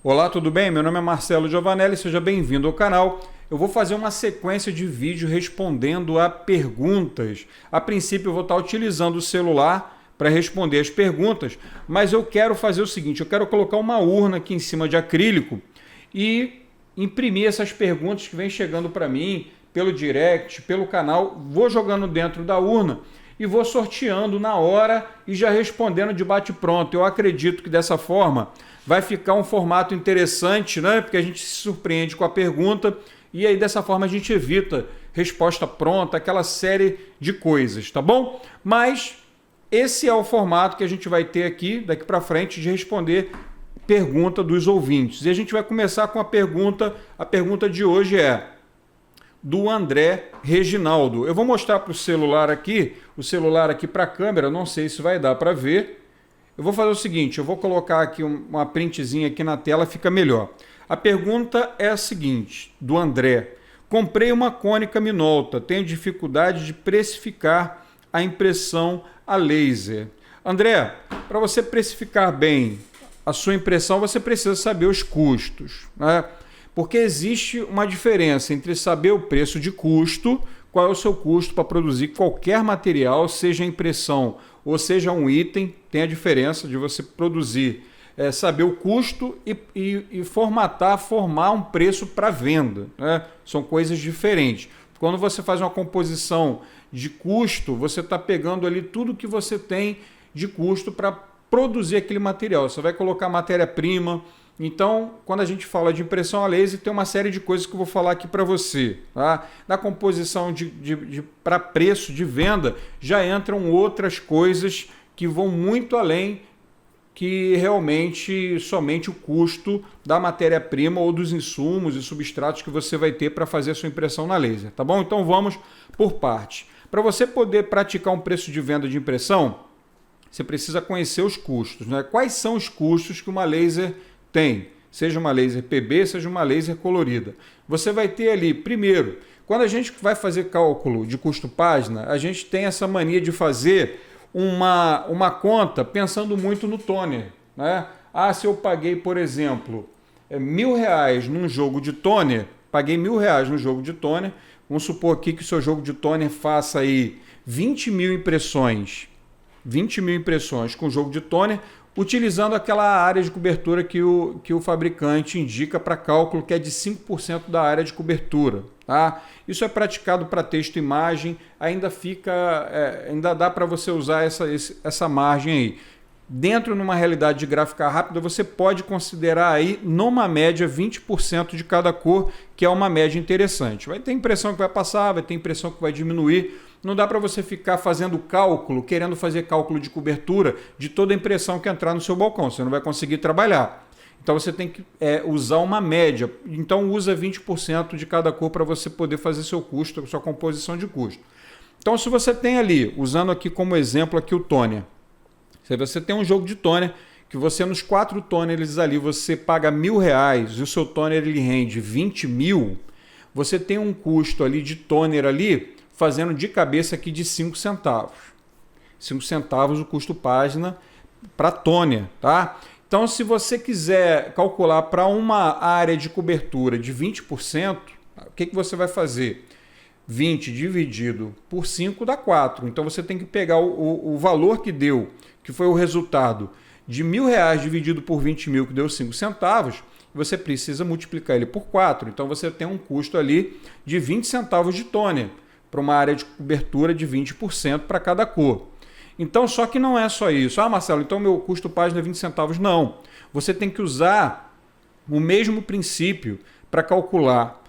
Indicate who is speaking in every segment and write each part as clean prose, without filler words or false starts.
Speaker 1: Olá, tudo bem? Meu nome é Marcelo Giovanelli, seja bem-vindo ao canal. Eu vou fazer uma sequência de vídeos respondendo a perguntas. A princípio eu vou estar utilizando o celular para responder as perguntas, mas eu quero fazer o seguinte, eu quero colocar uma urna aqui em cima de acrílico e imprimir essas perguntas que vêm chegando para mim pelo direct, pelo canal, vou jogando dentro da urna e vou sorteando na hora e já respondendo de bate-pronto. Eu acredito que dessa forma vai ficar um formato interessante, né? Porque a gente se surpreende com a pergunta e aí dessa forma a gente evita resposta pronta, aquela série de coisas, tá bom? Mas esse é o formato que a gente vai ter aqui, daqui para frente, de responder pergunta dos ouvintes. E a gente vai começar com a pergunta de hoje é do André Reginaldo. Eu vou mostrar para o celular aqui para a câmera, não sei se vai dar para ver. Eu vou fazer o seguinte, eu vou colocar aqui uma printzinha aqui na tela, fica melhor. A pergunta é a seguinte, do André. Comprei uma Konica Minolta, tenho dificuldade de precificar a impressão a laser. André, para você precificar bem a sua impressão, você precisa saber os custos, né? Porque existe uma diferença entre saber o preço de custo, qual é o seu custo para produzir qualquer material, seja impressão ou seja um item, tem a diferença de você produzir, saber o custo e formar um preço para venda, né? São coisas diferentes. Quando você faz uma composição de custo, você está pegando ali tudo que você tem de custo para produzir aquele material. Você vai colocar matéria-prima. Então, quando a gente fala de impressão a laser, tem uma série de coisas que eu vou falar aqui para você. Tá? Na composição para preço de venda, já entram outras coisas que vão muito além que realmente somente o custo da matéria-prima ou dos insumos e substratos que você vai ter para fazer a sua impressão na laser. Tá bom? Então, vamos por partes. Para você poder praticar um preço de venda de impressão, você precisa conhecer os custos, né? Quais são os custos que uma laser tem, seja uma laser PB, seja uma laser colorida. Você vai ter ali, primeiro, quando a gente vai fazer cálculo de custo-página, a gente tem essa mania de fazer uma conta pensando muito no toner, né? Ah, se eu paguei, por exemplo, R$1.000 num jogo de toner, paguei R$1.000 no jogo de toner, vamos supor aqui que o seu jogo de toner faça aí 20 mil impressões com o jogo de toner, utilizando aquela área de cobertura que o fabricante indica para cálculo, que é de 5% da área de cobertura. Tá? Isso é praticado para texto e imagem, ainda dá para você usar essa margem aí. Dentro numa realidade de gráfica rápida, você pode considerar aí, numa média, 20% de cada cor, que é uma média interessante. Vai ter impressão que vai passar, vai ter impressão que vai diminuir. Não dá para você ficar fazendo cálculo, querendo fazer cálculo de cobertura de toda a impressão que entrar no seu balcão. Você não vai conseguir trabalhar. Então você tem que usar uma média. Então usa 20% de cada cor para você poder fazer seu custo, sua composição de custo. Então se você tem ali, usando aqui como exemplo aqui o toner. Se você tem um jogo de toner, que você nos 4 toners ali você paga R$1.000 e o seu toner ele rende 20 mil, você tem um custo ali de toner ali, fazendo de cabeça aqui de 5 centavos. 5 centavos o custo página para toner, tá? Então, se você quiser calcular para uma área de cobertura de 20%, o que você vai fazer? 20 dividido por 5 dá 4. Então, você tem que pegar o valor que deu, que foi o resultado de R$1.000 dividido por 20 mil, que deu 5 centavos, você precisa multiplicar ele por 4. Então, você tem um custo ali de 20 centavos de toner, para uma área de cobertura de 20% para cada cor. Então, só que não é só isso. Ah, Marcelo, então meu custo página é 20 centavos. Não. Você tem que usar o mesmo princípio para calcular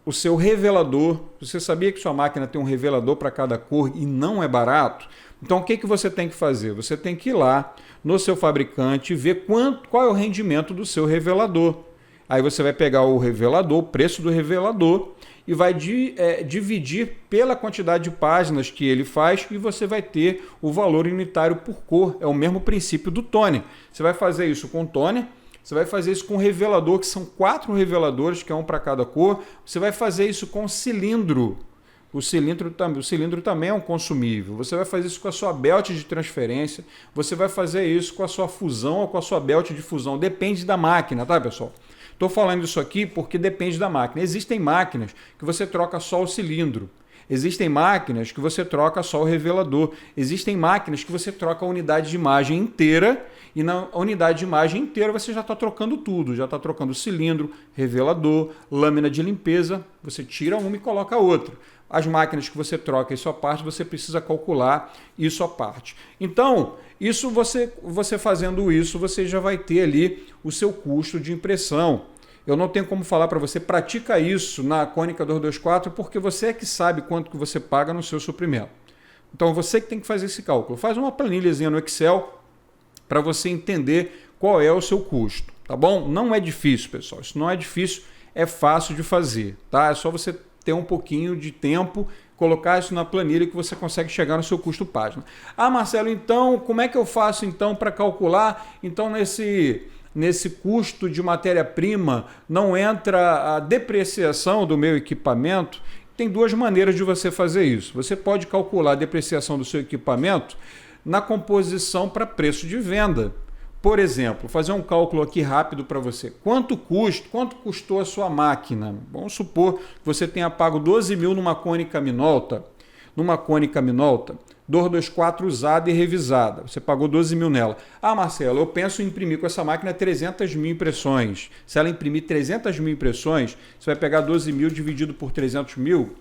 Speaker 1: o seu revelador. Você sabia que sua máquina tem um revelador para cada cor e não é barato? Então, o que você tem que fazer? Você tem que ir lá no seu fabricante e ver qual é o rendimento do seu revelador. Aí você vai pegar o revelador, o preço do revelador, e vai dividir pela quantidade de páginas que ele faz e você vai ter o valor unitário por cor. É o mesmo princípio do toner. Você vai fazer isso com toner, você vai fazer isso com revelador, que são 4 reveladores, que é um para cada cor. Você vai fazer isso com cilindro O cilindro também é um consumível. Você vai fazer isso com a sua belt de transferência, você vai fazer isso com a sua fusão ou com a sua belt de fusão. Depende da máquina, tá, pessoal? Estou falando isso aqui porque depende da máquina. Existem máquinas que você troca só o cilindro. Existem máquinas que você troca só o revelador. Existem máquinas que você troca a unidade de imagem inteira e na unidade de imagem inteira você já está trocando tudo. Já está trocando cilindro, revelador, lâmina de limpeza. Você tira uma e coloca a outra. As máquinas que você troca isso à parte, você precisa calcular isso à parte. Então, isso você fazendo isso, você já vai ter ali o seu custo de impressão. Eu não tenho como falar para você, pratica isso na Konica 224, porque você é que sabe quanto que você paga no seu suprimento. Então, você que tem que fazer esse cálculo. Faz uma planilhazinha no Excel para você entender qual é o seu custo, tá bom? Não é difícil, pessoal. Isso não é difícil, é fácil de fazer, tá? É só você ter um pouquinho de tempo, colocar isso na planilha que você consegue chegar no seu custo página. Ah, Marcelo, então, como é que eu faço então para calcular? Então, nesse custo de matéria-prima não entra a depreciação do meu equipamento? Tem duas maneiras de você fazer isso. Você pode calcular a depreciação do seu equipamento na composição para preço de venda. Por exemplo, fazer um cálculo aqui rápido para você. Quanto custou a sua máquina? Vamos supor que você tenha pago 12 mil numa Konica Minolta. 224 usada e revisada. Você pagou 12 mil nela. Ah, Marcelo, eu penso em imprimir com essa máquina 300 mil impressões. Se ela imprimir 300 mil impressões, você vai pegar 12 mil dividido por 300 mil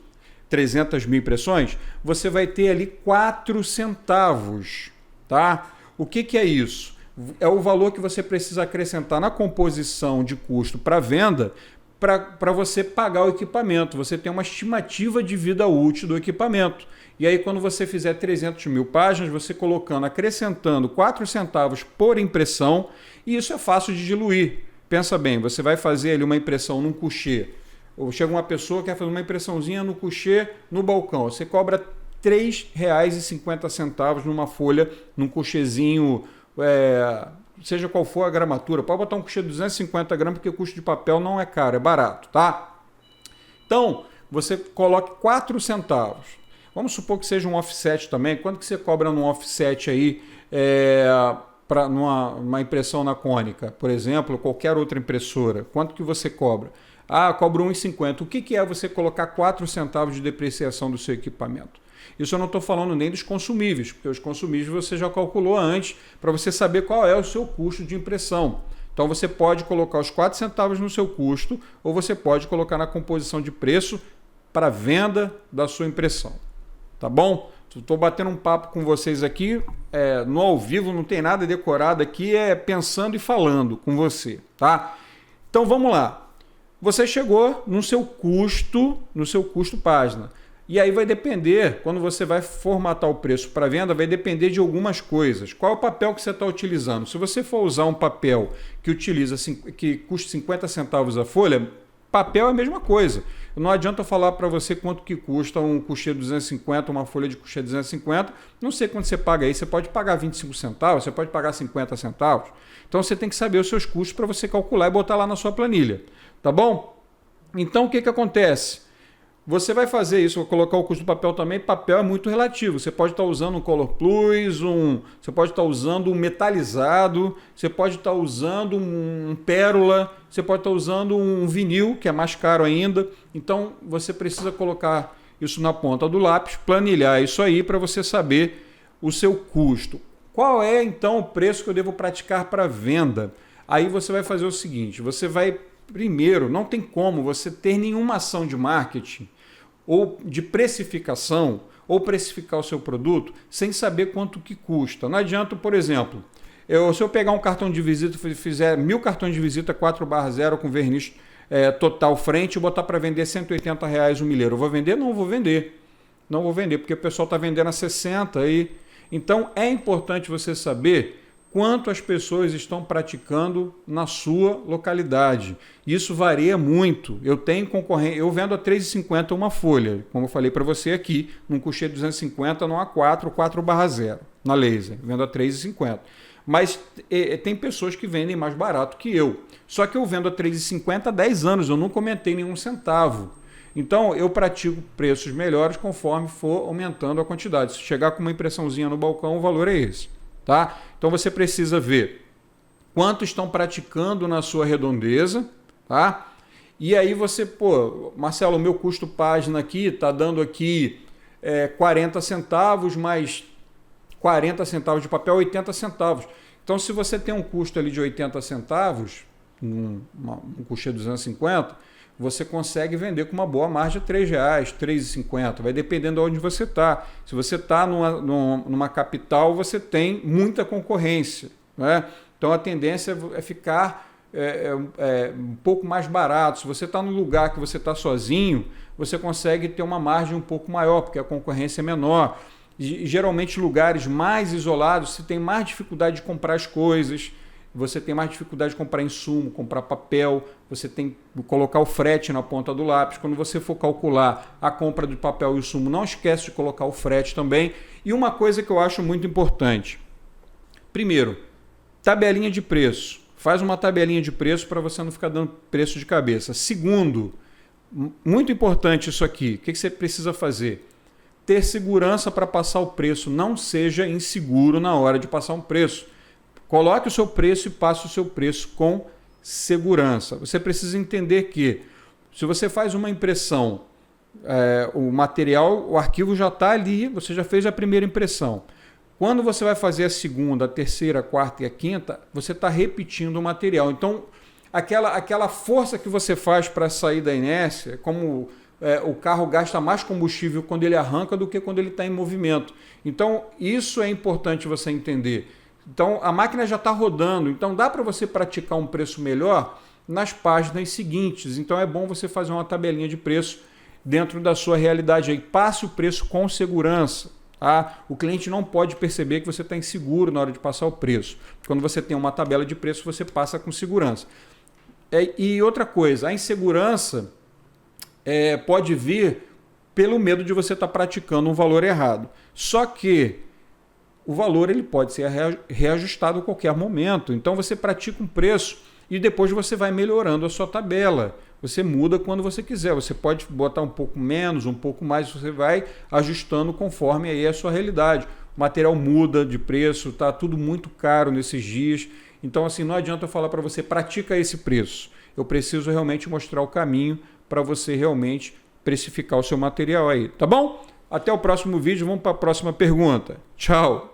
Speaker 1: impressões, você vai ter ali 4 centavos. Tá? O que é isso? É o valor que você precisa acrescentar na composição de custo para venda para você pagar o equipamento. Você tem uma estimativa de vida útil do equipamento. E aí, quando você fizer 300 mil páginas, você colocando, acrescentando 4 centavos por impressão, e isso é fácil de diluir. Pensa bem, você vai fazer ali uma impressão num coucher, ou chega uma pessoa que quer fazer uma impressãozinha no coucher no balcão, você cobra R$ 3,50 numa folha, num coucherzinho, seja qual for a gramatura. Pode botar um coucher de 250 gramas, porque o custo de papel não é caro, é barato, tá? Então, você coloque 4 centavos. Vamos supor que seja um offset também. Quanto que você cobra num offset aí para numa impressão na Konica, por exemplo, qualquer outra impressora? Quanto que você cobra? Ah, cobra R$ 1,50. O que é você colocar 4 centavos de depreciação do seu equipamento? Isso eu não estou falando nem dos consumíveis, porque os consumíveis você já calculou antes para você saber qual é o seu custo de impressão. Então você pode colocar os 4 centavos no seu custo ou você pode colocar na composição de preço para venda da sua impressão. Tá bom? Estou batendo um papo com vocês aqui, no ao vivo, não tem nada decorado aqui, é pensando e falando com você, tá? Então vamos lá. Você chegou no seu custo página. E aí vai depender, quando você vai formatar o preço para venda, vai depender de algumas coisas. Qual é o papel que você está utilizando? Se você for usar um papel que custa 50 centavos a folha, papel é a mesma coisa. Não adianta eu falar para você quanto que custa um coucher 250, uma folha de coucher 250. Não sei quanto você paga aí. Você pode pagar 25 centavos, você pode pagar 50 centavos. Então você tem que saber os seus custos para você calcular e botar lá na sua planilha. Tá bom? Então o que acontece? Você vai fazer isso, vou colocar o custo do papel também. Papel é muito relativo. Você pode estar usando um Color Plus, você pode estar usando um metalizado, você pode estar usando um pérola, você pode estar usando um vinil, que é mais caro ainda. Então, você precisa colocar isso na ponta do lápis, planilhar isso aí para você saber o seu custo. Qual é, então, o preço que eu devo praticar para venda? Aí você vai fazer o seguinte, você vai, primeiro, não tem como você ter nenhuma ação de marketing ou de precificação, ou precificar o seu produto sem saber quanto que custa. Não adianta, por exemplo, se eu pegar um cartão de visita e fizer 1000 cartões de visita 4/0 com verniz total frente e botar para vender R$ 180 o milheiro, eu vou vender? Não vou vender. Não vou vender, porque o pessoal está vendendo a 60 aí. Então é importante você saber quanto as pessoas estão praticando na sua localidade. Isso varia muito. Eu tenho concorrente, eu vendo a R$ 3,50 uma folha, como eu falei para você aqui, num coucher 250 no A4, 4/0, na laser, vendo a R$ 3,50. Mas tem pessoas que vendem mais barato que eu. Só que eu vendo a R$ 3,50 há 10 anos, eu nunca aumentei nenhum centavo. Então, eu pratico preços melhores conforme for aumentando a quantidade. Se chegar com uma impressãozinha no balcão, o valor é esse. Tá? Então, você precisa ver quanto estão praticando na sua redondeza. Tá? E aí você, pô, Marcelo, o meu custo página aqui está dando aqui 40 centavos mais 40 centavos de papel, 80 centavos. Então, se você tem um custo ali de 80 centavos, um custo de 250, você consegue vender com uma boa margem de R$3, R$3,50. Vai dependendo de onde você está. Se você está numa capital, você tem muita concorrência. Né? Então, a tendência é ficar um pouco mais barato. Se você está num lugar que você está sozinho, você consegue ter uma margem um pouco maior, porque a concorrência é menor. E, geralmente, lugares mais isolados, você tem mais dificuldade de comprar as coisas, você tem mais dificuldade de comprar insumo, comprar papel, você tem que colocar o frete na ponta do lápis. Quando você for calcular a compra de papel e insumo, não esquece de colocar o frete também. E uma coisa que eu acho muito importante. Primeiro, tabelinha de preço. Faz uma tabelinha de preço para você não ficar dando preço de cabeça. Segundo, muito importante isso aqui, o que você precisa fazer? Ter segurança para passar o preço, não seja inseguro na hora de passar um preço. Coloque o seu preço e passe o seu preço com segurança. Você precisa entender que se você faz uma impressão, o material, o arquivo já está ali, você já fez a primeira impressão. Quando você vai fazer a segunda, a terceira, a quarta e a quinta, você está repetindo o material. Então, aquela força que você faz para sair da inércia, como o carro gasta mais combustível quando ele arranca do que quando ele está em movimento. Então, isso é importante você entender. Então, a máquina já está rodando. Então, dá para você praticar um preço melhor nas páginas seguintes. Então, é bom você fazer uma tabelinha de preço dentro da sua realidade. Aí, passe o preço com segurança. Tá? O cliente não pode perceber que você está inseguro na hora de passar o preço. Quando você tem uma tabela de preço, você passa com segurança. E outra coisa, a insegurança pode vir pelo medo de você estar praticando um valor errado. Só que o valor ele pode ser reajustado a qualquer momento. Então você pratica um preço e depois você vai melhorando a sua tabela. Você muda quando você quiser. Você pode botar um pouco menos, um pouco mais, você vai ajustando conforme aí a sua realidade. O material muda de preço, está tudo muito caro nesses dias. Então assim, não adianta eu falar para você, pratica esse preço. Eu preciso realmente mostrar o caminho para você realmente precificar o seu material aí. Tá bom? Até o próximo vídeo, vamos para a próxima pergunta. Tchau!